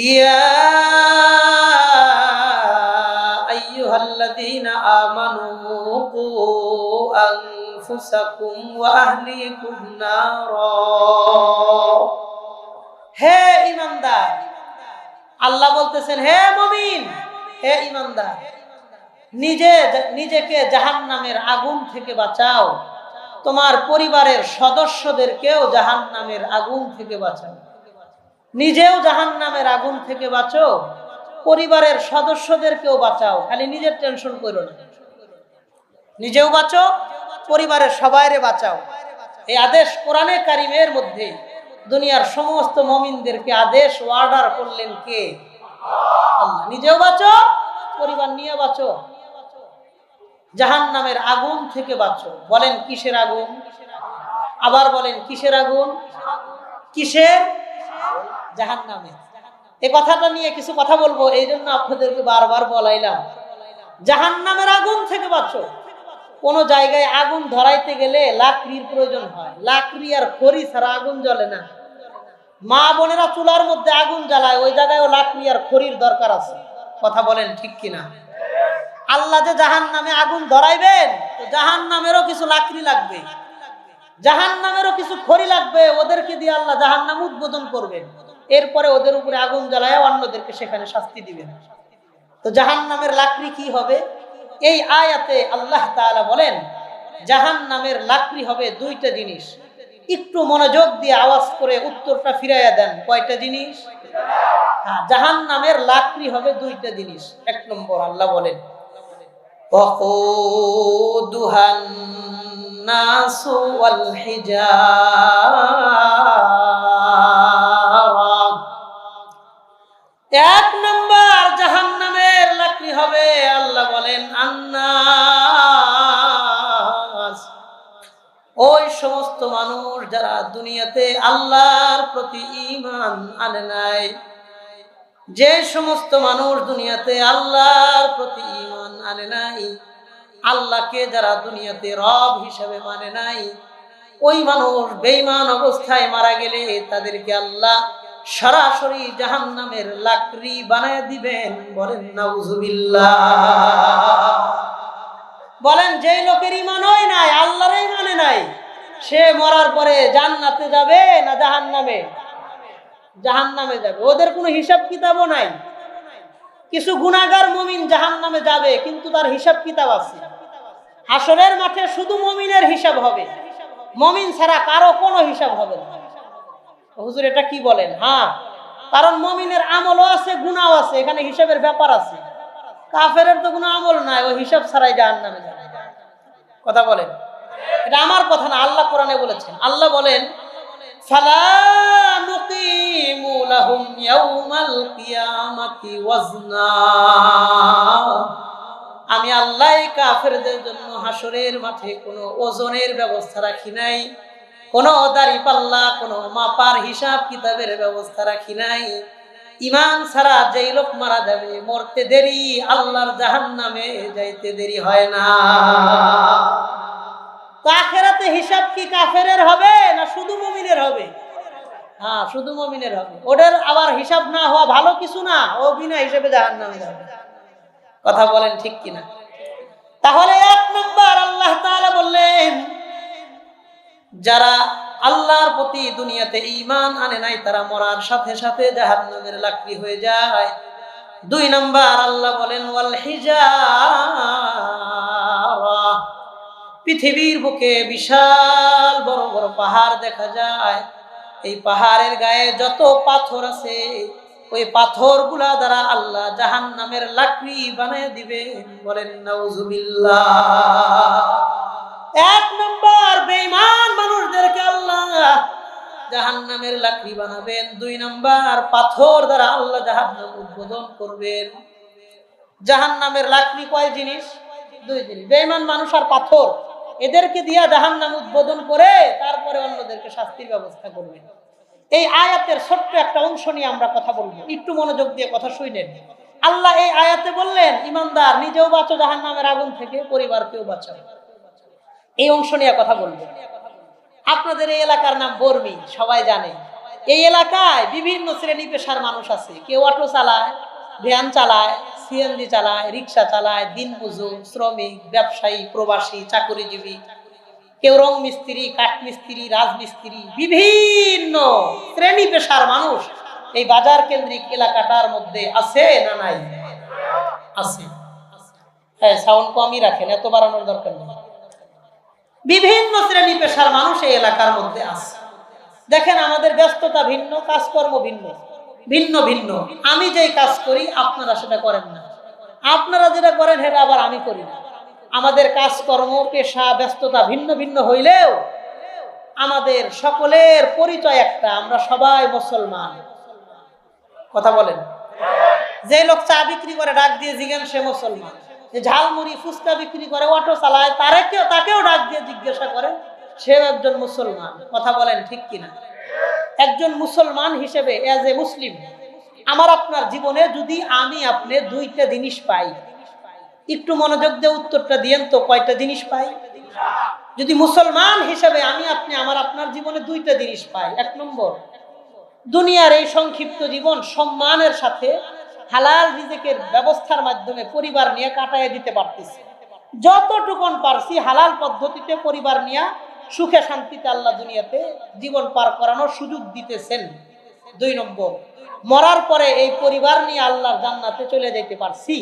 ইয়া আইয়ুহাল্লাযীনা আমানু কু আনফুসাকুম ওয়া আহলিকুম নারা। হে ঈমানদার, আল্লাহ বলতেছেন হে মুমিন, হে ঈমানদার, নিজেকে জাহান্নামের আগুন থেকে বাঁচাও, তোমার পরিবারের সদস্যদেরকেও জাহান্নামের আগুন থেকে বাঁচাও। নিজেও জাহান্নামের আগুন থেকে বাঁচো, পরিবারের সদস্যদেরকেও বাঁচাও। খালি নিজের টেনশন করো না, নিজেও বাঁচো, পরিবারের সবাইরে বাঁচাও। এই আদেশ কোরআনে কারিমের মধ্যে দুনিয়ার সমস্ত মুমিনদেরকে আদেশ অর্ডার করলেন কে? আল্লাহ। নিজেও বাঁচো, পরিবার নিয়ে বাঁচো, জাহান্নামের আগুন থেকে বাঁচো। বলেন কিসের আগুন? আবার বলেন কিসের আগুন? কিসের? জাহান্নামের। এই কথাটা নিয়ে কিছু কথা বলবো, এই জন্য আপনাদেরকে বারবার বলাইলাম, জাহান্নামের আগুন থেকে বাঁচো। কোন জায়গায় আগুন ধরাইতে গেলে লাকড়ির প্রয়োজন হয়, লাকড়ি আর খড়ি ছাড়া আগুন জ্বলে না। মা বোনেরা চুলার মধ্যে আগুন জ্বালায়, ওই জায়গায়ও লাকড়ি আর খড়ির দরকার আছে। কথা বলেন ঠিক কিনা? আল্লাহ যে জাহান্নামে আগুন ধরাইবেন, তো জাহান্নামেরও কিছু লাকড়ি লাগবে, জাহান্নামেরও কিছু খড়ি লাগবে, ওদেরকে দিয়ে আল্লাহ জাহান্নাম উদ্বোধন করবেন। এরপরে ওদের উপরে আগুন জ্বালায় অন্যদেরকে সেখানে শাস্তি দিবেন। তো জাহান্নামের লাকড়ি কি হবে? এই আয়াতে আল্লাহ তাআলা বলেন জাহান্নামের লাকড়ি হবে দুইটা জিনিস। একটু মনোযোগ দিয়ে আওয়াজ করে উত্তরটা ফিরাইয়া দেন, কয়টা জিনিস? হ্যাঁ, জাহান্নামের লাকড়ি হবে দুইটা জিনিস। এক নম্বর, আল্লাহ বলেন ওয়াকুদুহান নাসু ওয়াল হিজারা। এক নম্বর জাহান্নামের লাকড়ি হবে, আল্লাহ বলেন আন্নাস, ওই সমস্ত মানুষ যারা দুনিয়াতে আল্লাহর প্রতি ঈমান আনে নাই। যে সমস্ত মানুষ দুনিয়াতে আল্লাহর প্রতি ঈমান আনে নাই, আল্লাহকে যারা দুনিয়াতে রব হিসেবে মানে নাই, ওই মানুষ বেঈমান অবস্থায় মারা গেলে তাদেরকে আল্লাহ সরাসরি জাহান্নামের লাকড়ি বানায় দিবেন। বলেন নাউজুবিল্লাহ। বলেন যেই লোকের ঈমান হয় নাই, আল্লাহরই মানে নাই, সে মরার পরে জান্নাতে যাবে না জাহান্নামে? জাহান্নামে যাবে। ওদের কোনো হিসাব কিতাবও নাই। কিছু গুনাহগার মুমিন জাহান্নামে যাবে, কিন্তু তার হিসাব কিতাব আছে। হাসরের মাঠে শুধু মুমিনের হিসাব হবে, মুমিন ছাড়া কারো কোনো হিসাব হবে না। হুজুর এটা কি বলেন? হ্যাঁ, কারণ মুমিনের আমলও আছে, গুনাহও আছে, এখানে হিসাবের ব্যাপার আছে। কাফেরের তো কোনো আমল নাই, ও হিসাব ছাড়াই জাহান্নামে যাবে। কথা বলেন, এটা আমার কথা না, আল্লাহ কোরআনে বলেছেন। আল্লাহ বলেন ফালা নুকিমু লাহুম ইয়াউমাল কিয়ামাতি ওয়াজনা। আমি আল্লাহ কাফেরদের জন্য হাসরের মাঠে কোনো ওজনের ব্যবস্থা রাখি নাই, কোনো দাড়িপাল্লা, কোনো মাপার হিসাব কিতাবের ব্যবস্থা রাখি নাই। ঈমান ছাড়া যেই লোক মারা যাবে, মরতে দেরি, আল্লাহর জাহান্নামে যাইতে দেরি হয় না। আখিরাতে হিসাব কি কাফেরের হবে না শুধু মুমিনের হবে? হ্যাঁ, শুধু মুমিনের হবে। ওদের আবার হিসাব না হওয়া ভালো কিছু না, ও বিনা হিসেবে জাহান্নামে যাবে। কথা বলেন ঠিক কিনা? তাহলে এক নম্বর আল্লাহ তাআলা বললেন যারা আল্লাহর প্রতি দুনিয়াতে ঈমান আনে নাই, তারা মরার সাথে সাথে জাহান্নামের লাকড়ি হয়ে যায়। দুই নম্বর আল্লাহ বলেন ওয়াল হিজারা। পৃথিবীর বুকে বিশাল বড় বড় পাহাড় দেখা যায়, এই পাহাড়ের গায়ে যত পাথর আছে, ওই পাথরগুলা দ্বারা আল্লাহ জাহান্নামের লাকড়ি বানিয়ে দিবেন। বলেন নাউজুবিল্লাহ। এক নম্বর বেঈমান মানুষদেরকে আল্লাহ জাহান্নামের লাকড়ি বানাবেন। দুই নম্বর পাথর দ্বারা আল্লাহ জাহান্নাম উদ্বোধন করবেন। জাহান্নামের লাকড়ি কয় জিনিস? দুই জিনিস, বেঈমান মানুষ আর পাথর। এদেরকে দিয়া জাহান্নাম উদ্বোধন করে তারপরে অন্যদেরকে শাস্তির ব্যবস্থা করবেন। এই আয়াতের ছোট্ট একটা অংশ নিয়ে আমরা কথা বলবো, একটু মনোযোগ দিয়ে কথা শুনেন। আল্লাহ এই আয়াতে বললেন ঈমানদার নিজেও বাঁচো জাহান্নামের আগুন থেকে, পরিবারকেও বাঁচাও। এই অংশ নিয়ে কথা বলবো। আপনাদের এই এলাকার নাম বর্মি, সবাই জানে। এই এলাকায় বিভিন্ন শ্রেণী পেশার মানুষ আছে। কেউ অটো চালায়, ভ্যান চালায়, সিএনজি চালায়, রিক্সা চালায়, দিনমজুর, শ্রমিক, ব্যবসায়ী, প্রবাসী, চাকরিজীবী, কেউ রং মিস্ত্রি, কাঠ মিস্ত্রি, রাজমিস্ত্রি, বিভিন্ন শ্রেণী পেশার মানুষ এই বাজার কেন্দ্রিক এলাকাটার মধ্যে আছে না নাই? আছে। হ্যাঁ, সাউন্ড কমই রাখেন, এত বাড়ানোর দরকার নেই। বিভিন্ন শ্রেণী পেশার মানুষ এই এলাকার মধ্যে আছে। দেখেন, আমাদের ব্যস্ততা ভিন্ন, কাজকর্ম ভিন্ন, ভিন্ন ভিন্ন। আমি যেই কাজ করি আপনারা সেটা করেন না, আপনারা যেটা করেন সেটা আবার আমি করি না। আমাদের কাজকর্ম, পেশা, ব্যস্ততা ভিন্ন ভিন্ন হইলেও আমাদের সকলের পরিচয় একটা, আমরা সবাই মুসলমান। কথা বলেন। যে লোক চা বিক্রি করে ডাক দিয়ে জিজ্ঞেস সে মুসলমান, যে ঝালমুড়ি ফুচকা বিক্রি করে, অটো চালায়, তাকেও ডাক দিয়ে জিজ্ঞাসা করে সেও একজন মুসলমান। কথা বলেন ঠিক কিনা? একজন মুসলমান হিসেবে, এজ এ মুসলিম, আমার আপনার জীবনে যদি আমি আপনি দুইটা জিনিস পাই, একটু মনোযোগ দিয়ে উত্তরটা দিয়েন তো, কয়টা জিনিস পাই? যদি মুসলমান হিসেবে আমি আপনি আমার আপনার জীবনে দুইটা জিনিস পাই। এক নম্বর, দুনিয়ার এই সংক্ষিপ্ত জীবন সম্মানের সাথে হালাল রিজিকের ব্যবস্থার মাধ্যমে পরিবার নিয়ে কাটায় দিতে পারতেছি, যতটুকুন পারছি হালাল পদ্ধতিতে পরিবার নিয়ে সুখে শান্তিতে আল্লাহ দুনিয়াতে জীবন পার করানোর সুযোগ দিতেছেন। দুই নম্বর, মরার পরে এই পরিবার নিয়ে আল্লাহর জান্নাতে চলে যেতে পারছি।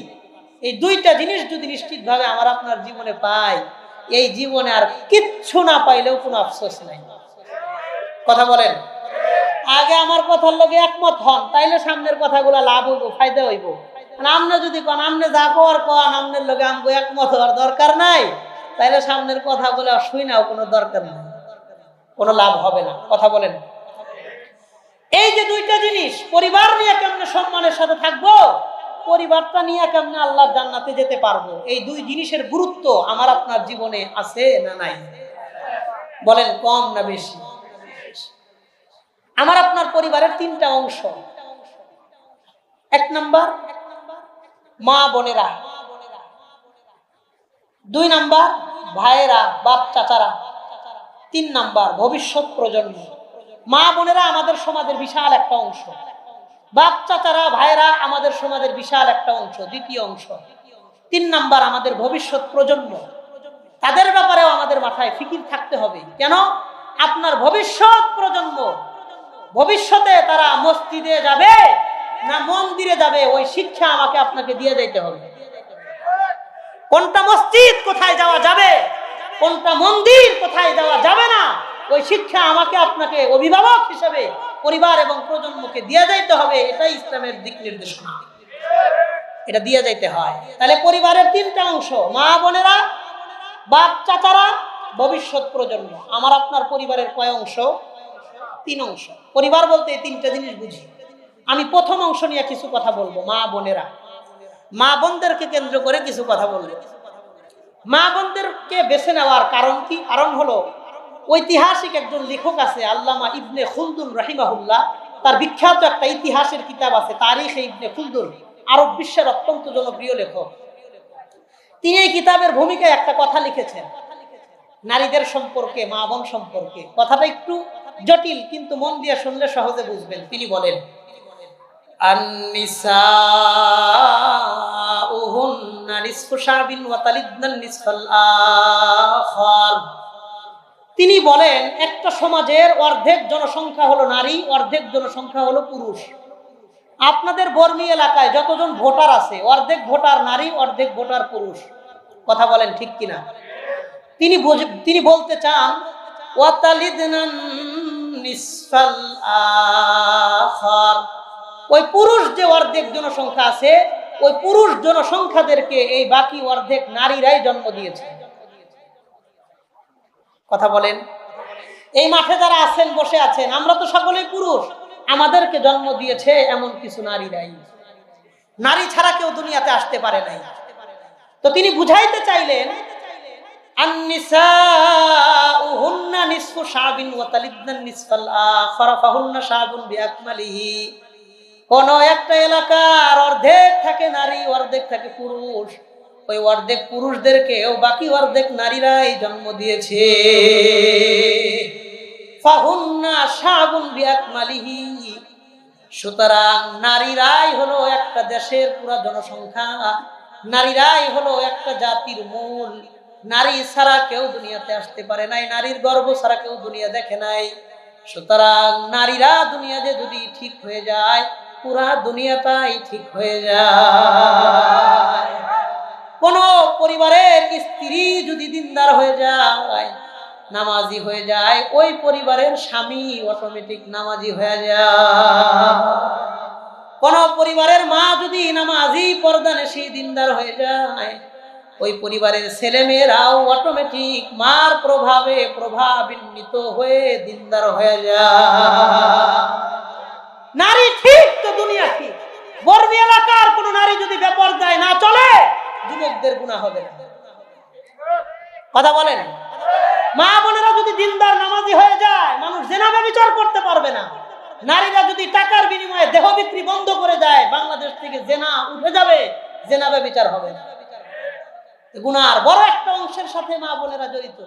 এই দুইটা জিনিস যদি নিশ্চিতভাবে আমার আপনার জীবনে পাই, এই জীবনে আর কিচ্ছু না পাইলেও কোনো আফসোস নাই। কথা বলেন। আগে আমার কথার লগে একমত হন, তাইলে সামনের কথাগুলো লাভ হইব, ফায়দা হইব। আমনে যদি কন আমনে যা কর কন, আমনের লগে আমগো একমত হওয়ার দরকার নাই, তাইলে সামনের কথাগুলো শুই নাও, কোনো দরকার নাই, কোনো লাভ হবে না। কথা বলেন। এই যে দুইটা জিনিস, পরিবার নিয়ে কেমনে সম্মানের সাথে থাকবো, পরিবারটা নিয়ে কেমনে আল্লাহর জান্নাতে যেতে পারবো, এই দুই জিনিসের গুরুত্ব আমার আপনার জীবনে আছে না নাই? বলেন, কম না বেশি? আমার আপনার পরিবারের তিনটা অংশ। এক নাম্বার মা বোনেরা, দুই নাম্বার ভাইয়েরা, বাপ চাচারা, তিন নাম্বার ভবিষ্যৎ প্রজন্ম। মা বোনেরা আমাদের সমাজের বিশাল একটা অংশ, বাপ চাচারা, ভাইয়েরা আমাদের সমাজের বিশাল একটা অংশ, দ্বিতীয় অংশ। তিন নাম্বার আমাদের ভবিষ্যৎ প্রজন্ম। তাদের ব্যাপারেও আমাদের মাথায় ফিকির থাকতে হবে। কেন? আপনার ভবিষ্যৎ প্রজন্ম ভবিষ্যতে তারা মসজিদে যাবে না মন্দিরে যাবে, ওই শিক্ষা আমাকে আপনাকে দিয়ে যাইতে হবে। কোনটা মসজিদ, কোথায় যাওয়া যাবে, কোনটা মন্দির, কোথায় যাওয়া যাবে না, ওই শিক্ষা আমাকে আপনাকে অভিভাবক হিসেবে পরিবার এবং প্রজন্মকে দিয়ে যাইতে হবে। এটাই ইসলামের দিক নির্দেশনা, এটা দিয়ে যাইতে হয়। তাহলে পরিবারের তিনটা অংশ, মা বোনেরা, বাপ চাচারা, ভবিষ্যৎ প্রজন্ম। আমার আপনার পরিবারের কয় অংশ? তিন অংশ। পরিবার বলতে এই তিনটা জিনিস বুঝি। আমি প্রথম অংশ নিয়ে কিছু কথা বলবো, মা বোনেরা। মা বোনদেরকে কেন্দ্র করে কিছু কথা বলবো। মা বোনদেরকে বেছে নেওয়ার কারণ কি? কারণ হলো, ঐতিহাসিক একজন লেখক আছে, আল্লামা ইবনে খুলদুন রাহিমাহুল্লাহ। তার বিখ্যাত একটা ইতিহাসের কিতাব আছে, তারিখে ইবনে খুলদুন, আরব বিশ্বের অত্যন্ত জনপ্রিয় লেখক। তিনি এই কিতাবের ভূমিকায় একটা কথা লিখেছেন নারীদের সম্পর্কে, মা বোন সম্পর্কে। কথাটা একটু জটিল, কিন্তু মন দিয়ে শুনলে সহজে বুঝবেন। তিনি বলেন, তিনি বলেন, একটা সমাজের অর্ধেক জনসংখ্যা হলো নারী, অর্ধেক জনসংখ্যা হলো পুরুষ। আপনাদের বর্মী এলাকায় যতজন ভোটার আছে, অর্ধেক ভোটার নারী, অর্ধেক ভোটার পুরুষ। কথা বলেন ঠিক কিনা? তিনি বলতে চান, ওই পুরুষ যে অর্ধেক জনসংখ্যা আছে, ওই পুরুষ জনসংখ্যাদেরকে এই বাকি অর্ধেক নারীরাই জন্ম দিয়েছে। কথা বলেন। এই মাঠে যারা আছেন, বসে আছেন, আমরা তো সকলেই পুরুষ, আমাদেরকে জন্ম দিয়েছে এমন কিছু নারীরাই। নারী ছাড়া কেউ দুনিয়াতে আসতে পারে নাই। তো তিনি বুঝাইতে চাইলেন, কোন একটা এলাকার অর্ধেক থাকে নারী, অর্ধেক থাকে পুরুষ। ওই অর্ধেক পুরুষদেরকে বাকি অর্ধেক নারীরাই জন্ম দিয়েছে। ফাহুন্না শাবুন বিআকমালিহি। সুতরাং নারীরাই হলো একটা দেশের পুরো জনসংখ্যা, নারীরাই হলো একটা জাতির মূল। নারী ছাড়া কেউ দুনিয়াতে আসতে পারে নাই, নারীর গর্ভ ছাড়া কেউ দুনিয়া দেখে নাই। সুতরাং নারীরা দুনিয়াতে যদি ঠিক হয়ে যায়, পুরা দুনিয়াটাই ঠিক হয়ে যায়। কোন পরিবারের স্ত্রী যদি দিনদার হয়ে যায়, নামাজি হয়ে যায়, ওই পরিবারের স্বামী অটোমেটিক নামাজি হয়ে যায়। কোন পরিবারের মা যদি নামাজি পর্দানেশী দিনদার হয়ে যায়, ওই পরিবারের ছেলে মেয়েরাও অটোমেটিক মার প্রভাবে প্রভাবান্বিত হয়ে দিনদার হয়ে যায়। নারী ঠিক তো দুনিয়া ঠিক। বর্মী এলাকার কোন নারী যদি বেপরদায় না চলে, যুবকদের গুনাহ হবে না। কথা বলেন। মা বোনেরা যদি দিনদার নামাজি হয়ে যায়, মানুষ জেনা ব্যভিচার করতে পারবে না। নারীরা যদি টাকার বিনিময়ে দেহ বিক্রি বন্ধ করে দেয়, বাংলাদেশ থেকে জেনা উঠে যাবে, জেনা ব্যভিচার হবে না। গুনার বড় একটা অংশের সাথে মা বোনেরা জড়িত।